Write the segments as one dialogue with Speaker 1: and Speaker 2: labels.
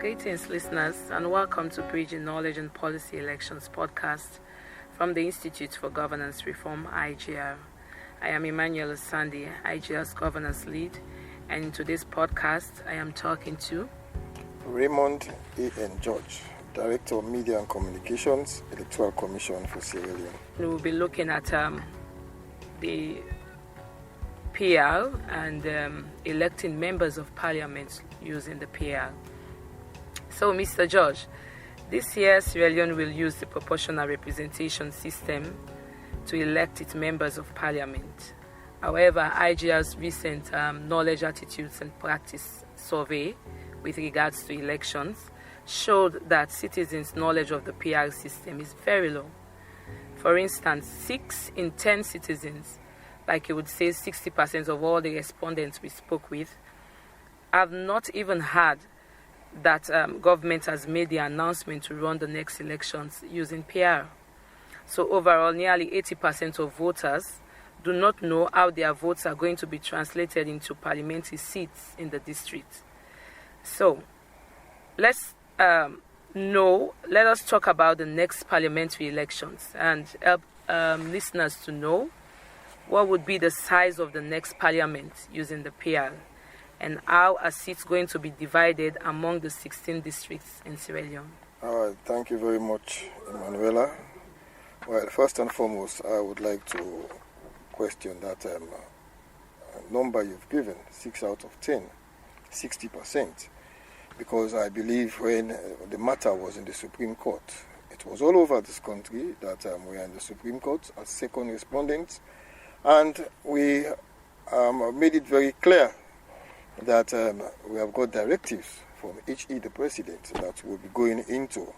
Speaker 1: Greetings, listeners, and welcome to Bridging Knowledge and Policy Elections podcast from the Institute for Governance Reform, IGR. I am Emmanuel Sandi, IGR's governance lead, and in today's podcast, I am talking to
Speaker 2: Raymond A.N. George, Director of Media and Communications, Electoral Commission for Sierra Leone.
Speaker 1: We will be looking at the PR and electing members of parliament using the PR. So, Mr. George, this year Sierra Leone will use the proportional representation system to elect its members of parliament. However, IGR's recent knowledge, attitudes and practice survey with regards to elections showed that citizens' knowledge of the PR system is very low. For instance, 6 in 10 citizens, like you would say 60% of all the respondents we spoke with, have not even heard that government has made the announcement to run the next elections using PR. So overall, nearly 80% of voters do not know how their votes are going to be translated into parliamentary seats in the district. So let us talk about the next parliamentary elections and help listeners to know what would be the size of the next parliament using the PR, and how are seats going to be divided among the 16 districts in Sierra Leone?
Speaker 2: Thank you very much, Emanuela. Well, first and foremost, I would like to question that number you've given, 6 out of 10, 60%, because I believe when the matter was in the Supreme Court, it was all over this country that we are in the Supreme Court as second respondents, and we made it very clear that we have got directives from HE, the president, that will be going into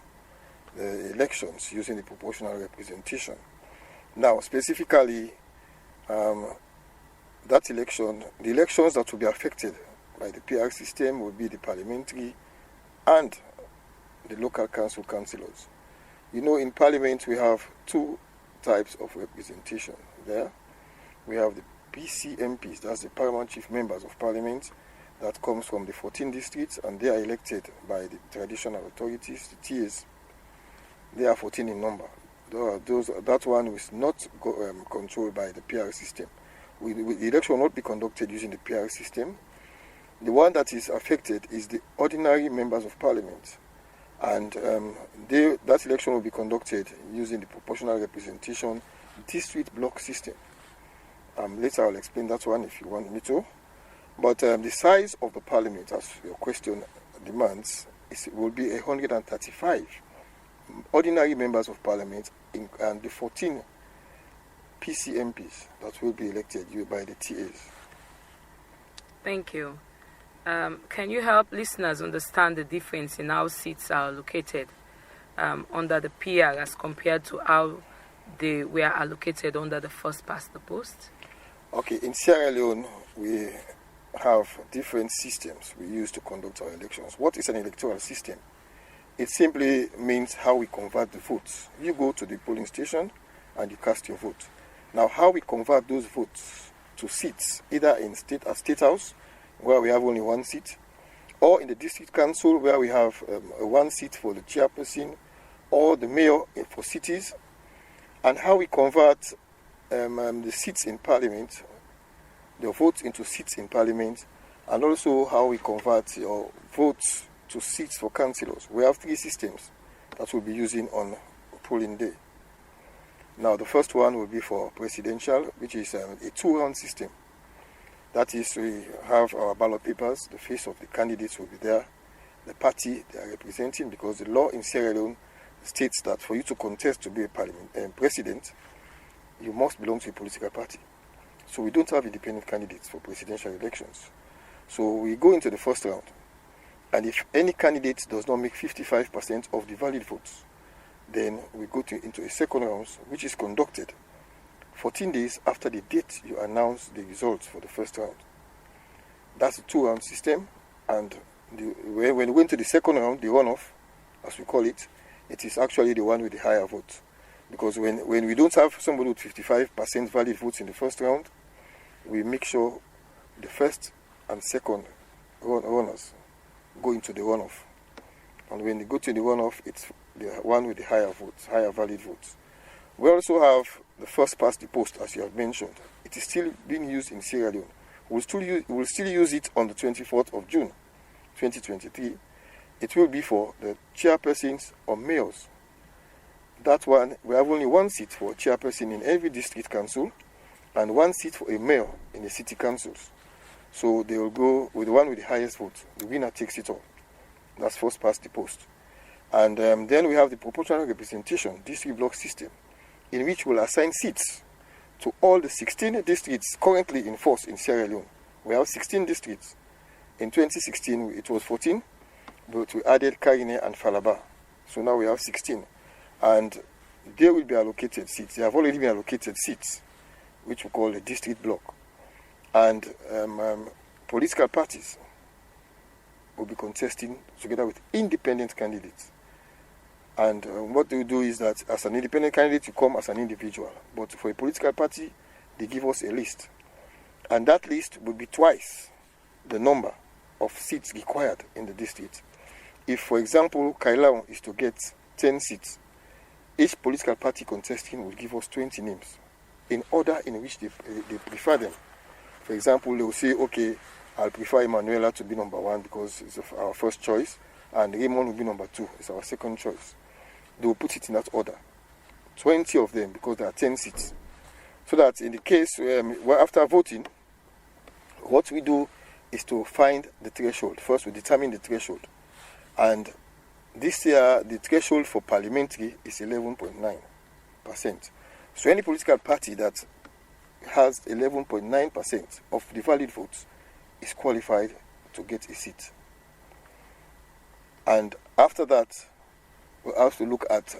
Speaker 2: the elections using the proportional representation. Now, specifically, that election, the elections that will be affected by the PR system will be the parliamentary and the local council councillors. You know, in parliament, we have 2 types of representation there. We have the PCMPs, that's the paramount chief members of parliament, that comes from the 14 districts, and they are elected by the traditional authorities, the TAs. They are 14 in number. That one is not controlled by the PR system. The election will not be conducted using the PR system. The one that is affected is the ordinary members of parliament, and that election will be conducted using the proportional representation district block system. Later I'll explain that one if you want me to. But the size of the parliament, as your question demands, will be 135 ordinary members of parliament and the 14 PCMPs that will be elected by the TAs.
Speaker 1: Thank you. Can you help listeners understand the difference in how seats are allocated under the PR as compared to how they were allocated under the first past the post?
Speaker 2: Okay, in Sierra Leone, we have different systems we use to conduct our elections. What is an electoral system? It simply means how we convert the votes. You go to the polling station and you cast your vote. Now, how we convert those votes to seats, either in state house, where we have only 1 seat, or in the district council, where we have 1 seat for the chairperson or the mayor for cities, and how we convert the seats in parliament, the votes into seats in parliament, and also how we convert your votes to seats for councillors. We have 3 systems that we'll be using on polling day. Now, the first one will be for presidential, which is a 2-round system. That is, we have our ballot papers, the face of the candidates will be there, the party they are representing, because the law in Sierra Leone states that for you to contest to be a president, you must belong to a political party. So we don't have independent candidates for presidential elections. So we go into the first round, and if any candidate does not make 55% of the valid votes, then we go into a second round, which is conducted 14 days after the date you announce the results for the first round. That's a 2-round system, and when we go into the second round, the runoff, as we call it, it is actually the one with the higher votes. Because when we don't have somebody with 55% valid votes in the first round, we make sure the first and second runners go into the runoff. And when they go to the runoff, it's the one with the higher votes, higher valid votes. We also have the first past the post, as you have mentioned. It is still being used in Sierra Leone. We will still use it on the 24th of June, 2023. It will be for the chairpersons or mayors. That one, we have only one seat for a chairperson in every district council and one seat for a mayor in the city councils. So they will go with the one with the highest vote. The winner takes it all. That's first past the post. And then we have the proportional representation district block system, in which we'll assign seats to all the 16 districts currently in force in Sierra Leone. We have 16 districts. In 2016, it was 14, but we added Karine and Falaba. So now we have 16. And they will be allocated seats. They have already been allocated seats, which we call a district block. And political parties will be contesting together with independent candidates. And what they do is that as an independent candidate, you come as an individual. But for a political party, they give us a list. And that list will be twice the number of seats required in the district. If, for example, Kailao is to get 10 seats, each political party contesting will give us 20 names in order in which they prefer them. For example, they will say, okay, I'll prefer Emanuela to be number 1 because it's our first choice, and Raymond will be number 2, it's our second choice. They will put it in that order. 20 of them, because there are 10 seats. So that in the case, after voting, what we do is to find the threshold. First, we determine the threshold. And this year, the threshold for parliamentary is 11.9%. So any political party that has 11.9% of the valid votes is qualified to get a seat. And after that, we have to look at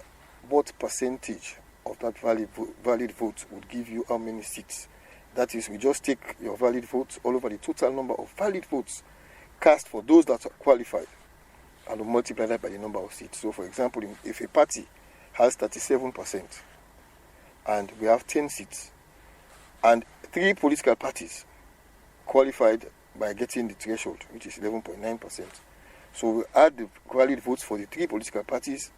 Speaker 2: what percentage of that valid vote would give you how many seats. That is, we just take your valid votes all over the total number of valid votes cast for those that are qualified, and we multiply that by the number of seats. So, for example, if a party has 37% and we have 10 seats, and 3 political parties qualified by getting the threshold, which is 11.9%. So we add the valid votes for the 3 political parties,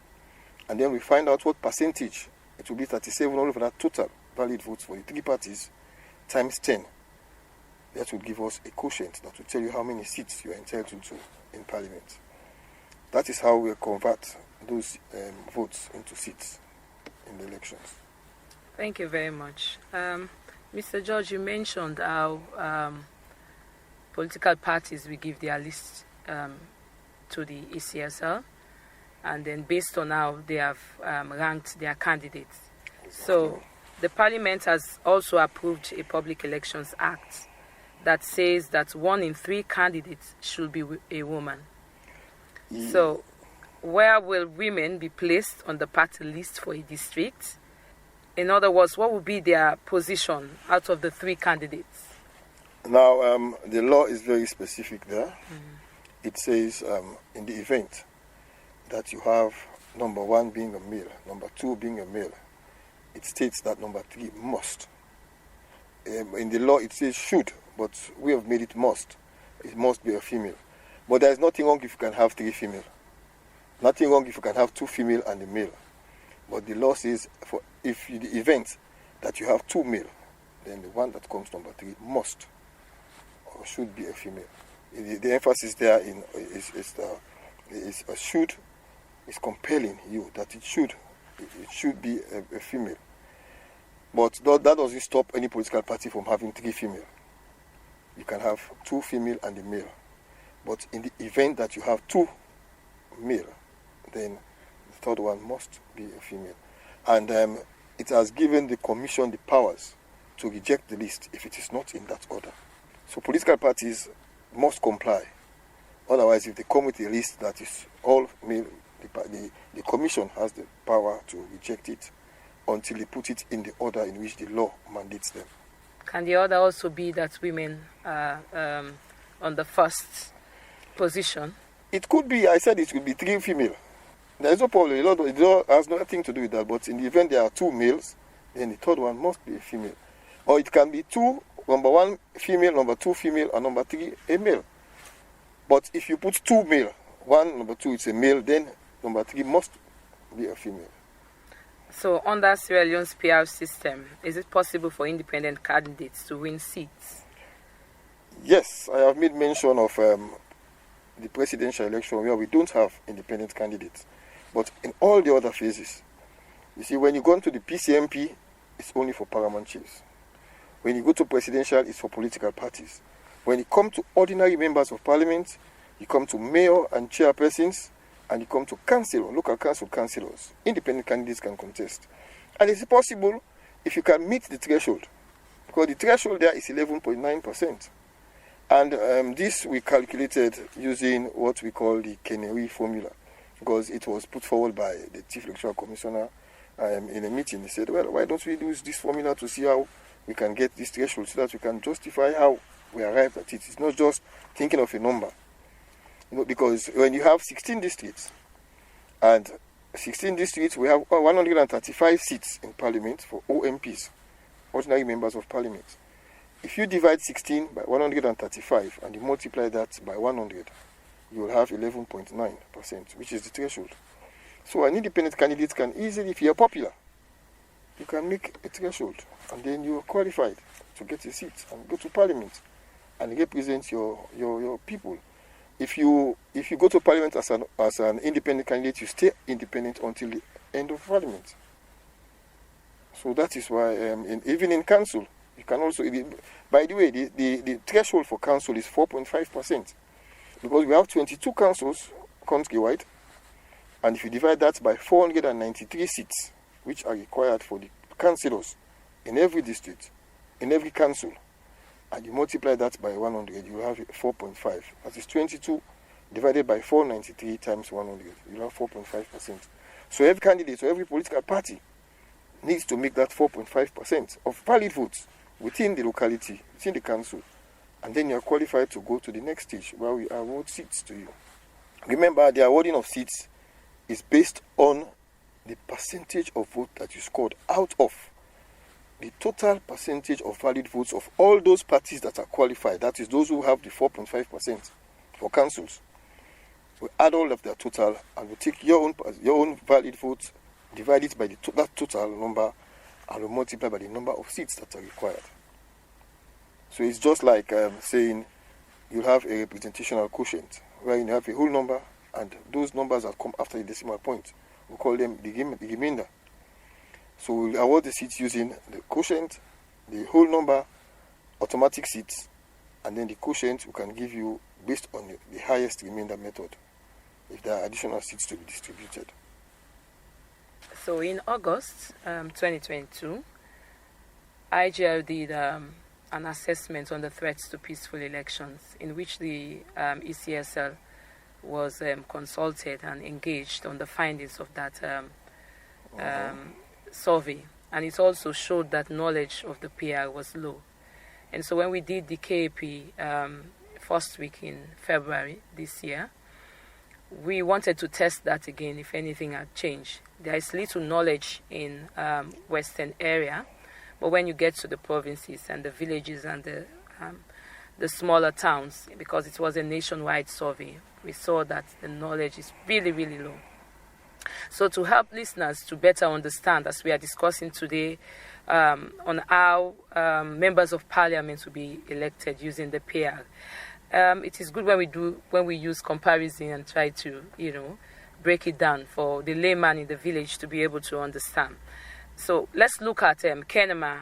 Speaker 2: and then we find out what percentage. It will be 37 all over that total valid votes for the 3 parties times 10. That will give us a quotient that will tell you how many seats you are entitled to in Parliament. That is how we convert those votes into seats in the elections.
Speaker 1: Thank you very much. Mr. George, you mentioned how political parties will give their list to the ECSL, and then based on how they have ranked their candidates. Exactly. So the Parliament has also approved a Public Elections Act that says that 1 in 3 candidates should be a woman. Yeah. So where will women be placed on the party list for a district? In other words, what will be their position out of the 3 candidates?
Speaker 2: Now, the law is very specific there. Mm-hmm. It says in the event that you have number 1 being a male, number 2 being a male, it states that number 3 must. In the law, it says should, but we have made it must. It must be a female. But there is nothing wrong if you can have 3 female. Nothing wrong if you can have 2 female and a male. But the law says if the event that you have 2 male, then the one that comes number 3 must or should be a female. The emphasis there is should is compelling you that it should be a female. But that doesn't stop any political party from having 3 female. You can have 2 female and a male. But in the event that you have 2 male, then the 3rd one must be a female. And it has given the commission the powers to reject the list if it is not in that order. So political parties must comply. Otherwise, if they come with a list that is all male, the commission has the power to reject it until they put it in the order in which the law mandates them.
Speaker 1: Can the order also be that women are on the first position?
Speaker 2: It could be. I said it could be 3 female. There is no problem. The law has nothing to do with that. But in the event there are 2 males, then the 3rd one must be a female. Or it can be 2, number 1 female, number 2 female, and number 3 a male. But if you put 2 male, 1, number 2 it's a male, then number 3 must be a female.
Speaker 1: So under Sierra Leone's PR system, is it possible for independent candidates to win seats?
Speaker 2: Yes, I have made mention of the presidential election where we don't have independent candidates. But in all the other phases, you see, when you go into the PCMP, it's only for paramount chiefs. When you go to presidential, it's for political parties. When you come to ordinary members of parliament, you come to mayor and chairpersons, and you come to councillor, local council councillors. Independent candidates can contest. And it's possible if you can meet the threshold, because the threshold there is 11.9%. And this we calculated using what we call the Canary formula, because it was put forward by the Chief Electoral Commissioner in a meeting. He said, well, why don't we use this formula to see how we can get this threshold so that we can justify how we arrived at it. It's not just thinking of a number. Because when you have 16 districts, and 16 districts, we have 135 seats in parliament for OMPs, ordinary members of parliament. If you divide 16 by 135 and you multiply that by 100, you will have 11.9%, which is the threshold. So an independent candidate can easily, if you are popular, you can make a threshold, and then you are qualified to get a seat and go to parliament and represent your people. If you go to parliament as an independent candidate, you stay independent until the end of parliament. So that is why, even in council, you can also. By the way, the threshold for council is 4.5%, because we have 22 councils countrywide, and if you divide that by 493 seats, which are required for the councillors in every district, in every council, and you multiply that by 100, you have 4.5. That is 22 divided by 493 times 100. You have 4.5%. So every candidate or every political party needs to make that 4.5% of valid votes within the locality, within the council. And then you are qualified to go to the next stage where we award seats to you. Remember, the awarding of seats is based on the percentage of vote that you scored out of the total percentage of valid votes of all those parties that are qualified. That is, those who have the 4.5% for councils. We add all of their total, and we take your own valid votes, divide it by that total number, and we multiply by the number of seats that are required. So it's just like saying you have a representational quotient, where you have a whole number, and those numbers that come after the decimal point, we call them the remainder. So we'll award the seats using the quotient, the whole number, automatic seats, and then the quotient we can give you based on the highest remainder method, if there are additional seats to be distributed.
Speaker 1: So in August 2022, IGL did an assessment on the threats to peaceful elections, in which the ECSL was consulted and engaged on the findings of that survey, and it also showed that knowledge of the PR was low. And so when we did the KAP first week in February this year, we wanted to test that again if anything had changed. There is little knowledge in western area, but when you get to the provinces and the villages and the smaller towns, because it was a nationwide survey, we saw that the knowledge is really, really low. So to help listeners to better understand, as we are discussing today, on how members of parliament will be elected using the PR, it is good when we use comparison and try to break it down for the layman in the village to be able to understand. So let's look at Kenema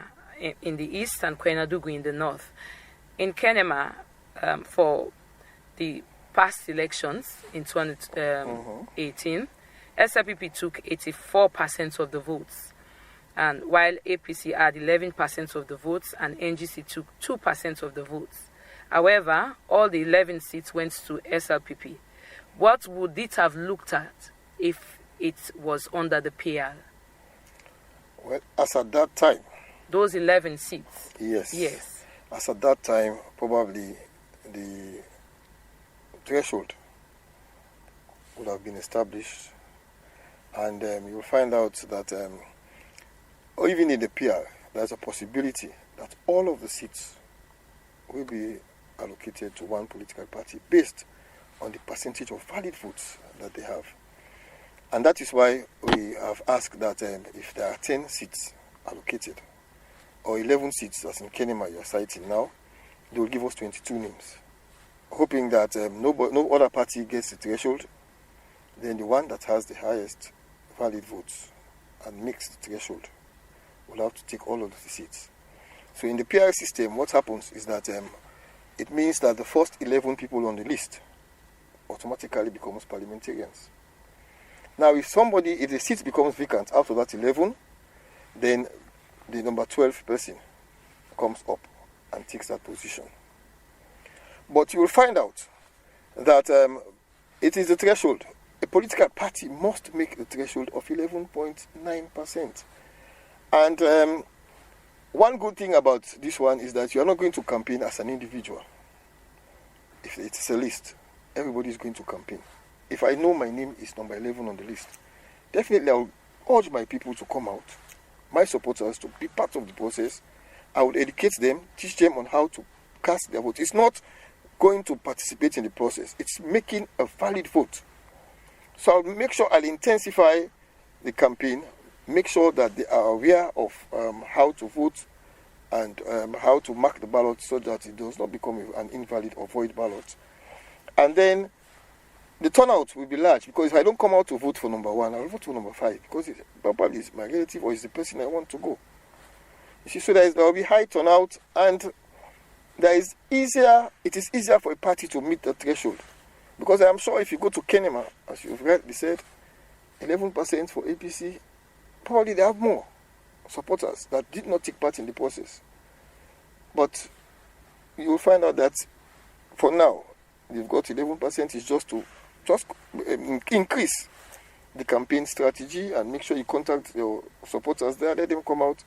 Speaker 1: in the east and Kwenadugu in the north. In Kenema, for the past elections in 2018, SLPP took 84% of the votes, and while APC had 11% of the votes and NGC took 2% of the votes. However, all the 11 seats went to SLPP. What would it have looked at if it was under the PR?
Speaker 2: Well, as at that time,
Speaker 1: those 11 seats.
Speaker 2: Yes. As at that time, probably the threshold would have been established, and you will find out that, or even in the PR, there's a possibility that all of the seats will be allocated to one political party based on the percentage of valid votes that they have. And that is why we have asked that if there are 10 seats allocated, or 11 seats, as in Kenema you are citing now, they will give us 22 names, hoping that no other party gets the threshold. Then the one that has the highest valid votes and makes the threshold will have to take all of the seats. So in the PR system, what happens is that it means that the first 11 people on the list automatically becomes parliamentarians. Now, if the seat becomes vacant after that 11, then the number 12 person comes up and takes that position. But you will find out that it is the threshold. A political party must make the threshold of 11.9%. And one good thing about this one is that you are not going to campaign as an individual. If it's a list, everybody is going to campaign. If I know my name is number 11 on the list, definitely I will urge my people to come out, my supporters to be part of the process. I will educate them, teach them on how to cast their vote. It's not going to participate in the process. It's making a valid vote. So I'll make sure I'll intensify the campaign, make sure that they are aware of how to vote and how to mark the ballot so that it does not become an invalid or void ballot. And then the turnout will be large, because if I don't come out to vote for number 1, I'll vote for number 5, because it probably is my relative or is the person I want to go. You see, so there will be high turnout, and it is easier for a party to meet the threshold. Because I am sure if you go to Kenema, as you've rightly said, 11% for APC, probably they have more supporters that did not take part in the process. But you will find out that for now, they've got 11% is just to increase the campaign strategy and make sure you contact your supporters there, let them come out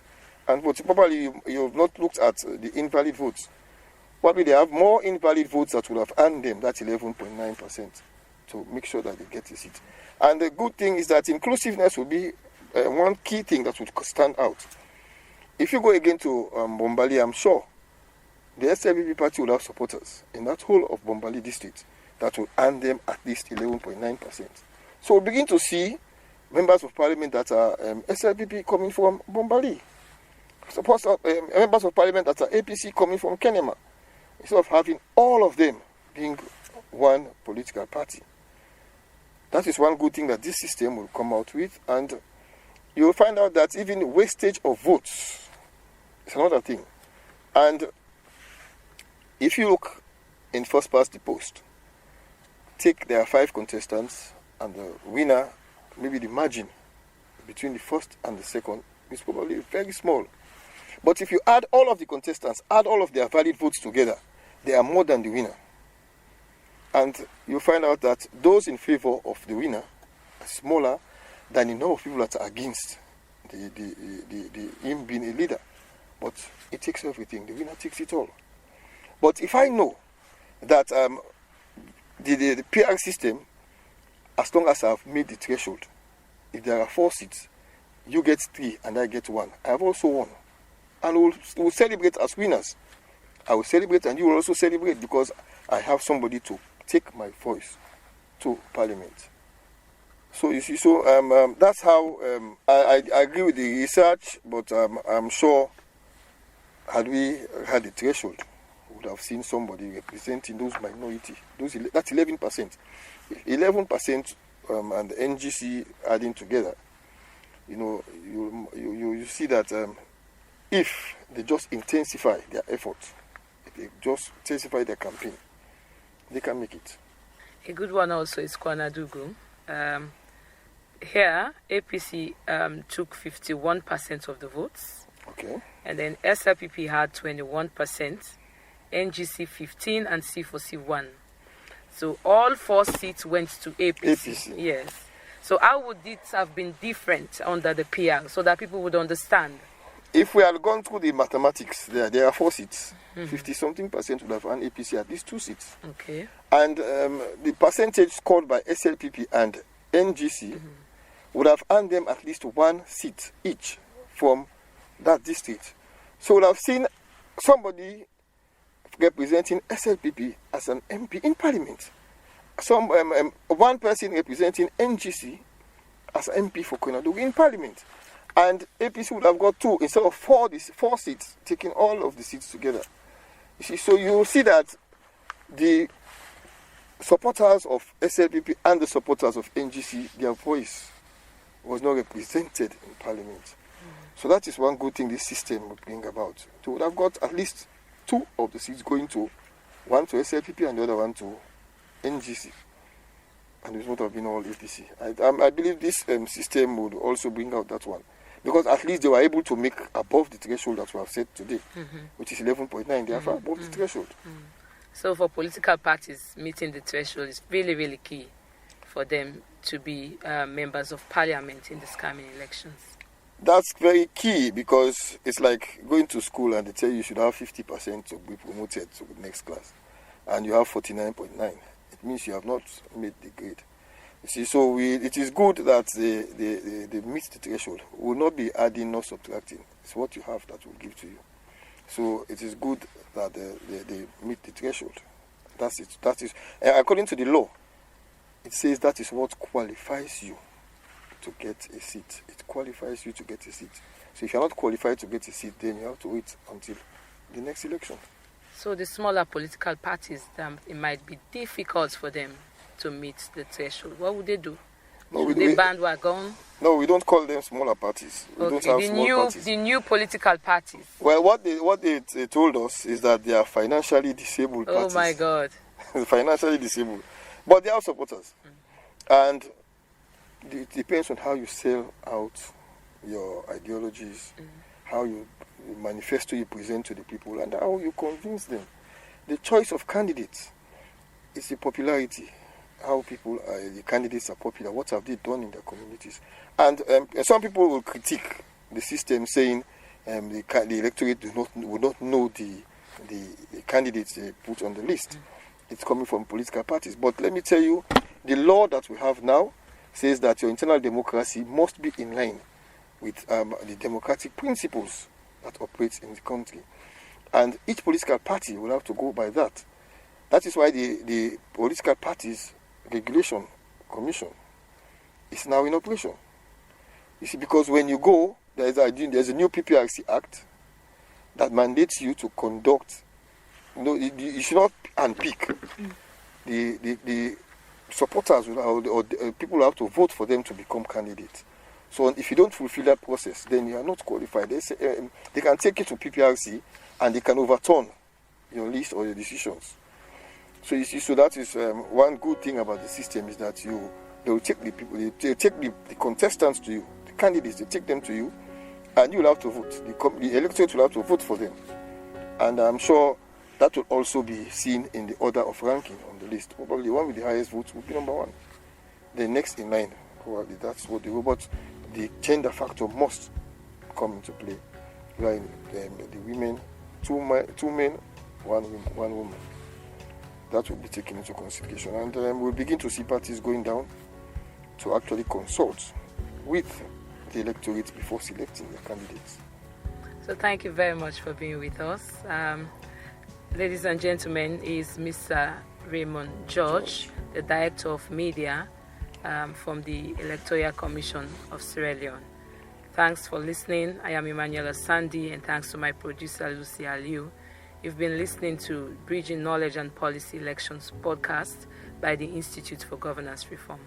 Speaker 2: and vote. Probably you have not looked at the invalid votes. Probably they have more invalid votes that would have earned them that 11.9% to make sure that they get a seat. And the good thing is that inclusiveness will be one key thing that would stand out. If you go again to Bombali, I'm sure the SLPP party will have supporters in that whole of Bombali district that will earn them at least 11.9%. So we'll begin to see members of parliament that are SLPP coming from Bombali, members of parliament that are APC coming from Kenema, instead of having all of them being one political party. That is one good thing that this system will come out with, and you will find out that even wastage of votes is another thing. And if you look in first past the post, there are 5 contestants, and the winner, maybe the margin between the first and the second is probably very small. But if you add all of the contestants, add all of their valid votes together, they are more than the winner. And you find out that those in favor of the winner are smaller than the number of people that are against him being a leader. But it takes everything. The winner takes it all. But if I know that the PR system, as long as I've made the threshold, if there are 4 seats, you get 3 and I get 1, I have also won. And we'll celebrate as winners. I will celebrate and you will also celebrate, because I have somebody to take my voice to Parliament. So you see, that's how I agree with the research, but I'm sure had we had the threshold, we would have seen somebody representing those minority. That's 11%. 11% and the NGC adding together. You see that if they just intensify their efforts, if they just intensify their campaign, they can make it.
Speaker 1: A good one also is Kwanadugu. Here, APC took 51% of the votes.
Speaker 2: Okay.
Speaker 1: And then SLPP had 21%, NGC 15%, and C4C 1%. So all 4 seats went to APC. Yes. So how would it have been different under the PR, so that people would understand?
Speaker 2: If we had gone through the mathematics, there are 4 seats. 50-something% would have earned APC at least 2 seats.
Speaker 1: Okay.
Speaker 2: And the percentage scored by SLPP and NGC would have earned them at least 1 seat each from that district. So we'll have seen somebody representing SLPP as an MP in Parliament. one person representing NGC as MP for Koinadogu in Parliament. And APC would have got 2 instead of 4 seats, taking all of the seats together. You see, so you will see that the supporters of SLPP and the supporters of NGC, their voice was not represented in Parliament. So that is one good thing this system would bring about. So would have got at least 2 of the seats going to, one to SLPP and the other one to NGC. And it would have been all APC. I believe this system would also bring out that one. Because at least they were able to make above the threshold that we have set today, which is 11.9. They are above the threshold.
Speaker 1: So for political parties, meeting the threshold is really, really key for them to be members of parliament in this coming elections.
Speaker 2: That's very key, because it's like going to school and they tell you should have 50% to be promoted to the next class, and you have 49.9. It means you have not made the grade. You see, so it is good that they meet the threshold. We will not be adding nor subtracting. It's what you have that will give to you. So it is good that they meet the threshold. That's it. That is, according to the law, it says that is what qualifies you to get a seat. It qualifies you to get a seat. So if you're not qualified to get a seat, then you have to wait until the next election.
Speaker 1: So the smaller political parties, it might be difficult for them to meet the threshold. What would they do?
Speaker 2: No,
Speaker 1: they bandwagon?
Speaker 2: No, we don't call them smaller parties. We don't have small parties.
Speaker 1: The new political parties.
Speaker 2: Well, what they told us is that they are financially disabled parties.
Speaker 1: Oh my God.
Speaker 2: Financially disabled. But they are supporters. And it depends on how you sell out your ideologies, how you manifesto you present to the people, and how you convince them. The choice of candidates is the popularity. How the candidates are popular, what have they done in their communities. And some people will critique the system, saying the electorate will not know the candidates they put on the list. It's coming from political parties. But let me tell you, the law that we have now says that your internal democracy must be in line with the democratic principles that operate in the country. And each political party will have to go by that. That is why the political parties regulation commission is now in operation. You see, because when you go, there's a new PPRC Act that mandates you to conduct. You should not unpick. The supporters or people have to vote for them to become candidates. So if you don't fulfill that process, then you are not qualified. They can take you to PPRC and they can overturn your list or your decisions. So you see, so that is one good thing about the system, is that they will take the people, they take the contestants to you, the candidates, they take them to you, and you will have to vote. The electorate will have to vote for them, and I'm sure that will also be seen in the order of ranking on the list. Probably the one with the highest votes will be number 1. The next in line, probably that's what they will. But the gender factor must come into play. Right, the women, 2 men, 1 woman. That will be taken into consideration, and we'll begin to see parties going down to actually consult with the electorate before selecting their candidates.
Speaker 1: So thank you very much for being with us. Ladies and gentlemen, is Mr. Raymond George, the Director of Media from the Electoral Commission of Sierra Leone. Thanks for listening. I am Emmanuel Sandi, and thanks to my producer, Lucy Aliu. You've been listening to Bridging Knowledge and Policy Elections podcast by the Institute for Governance Reform.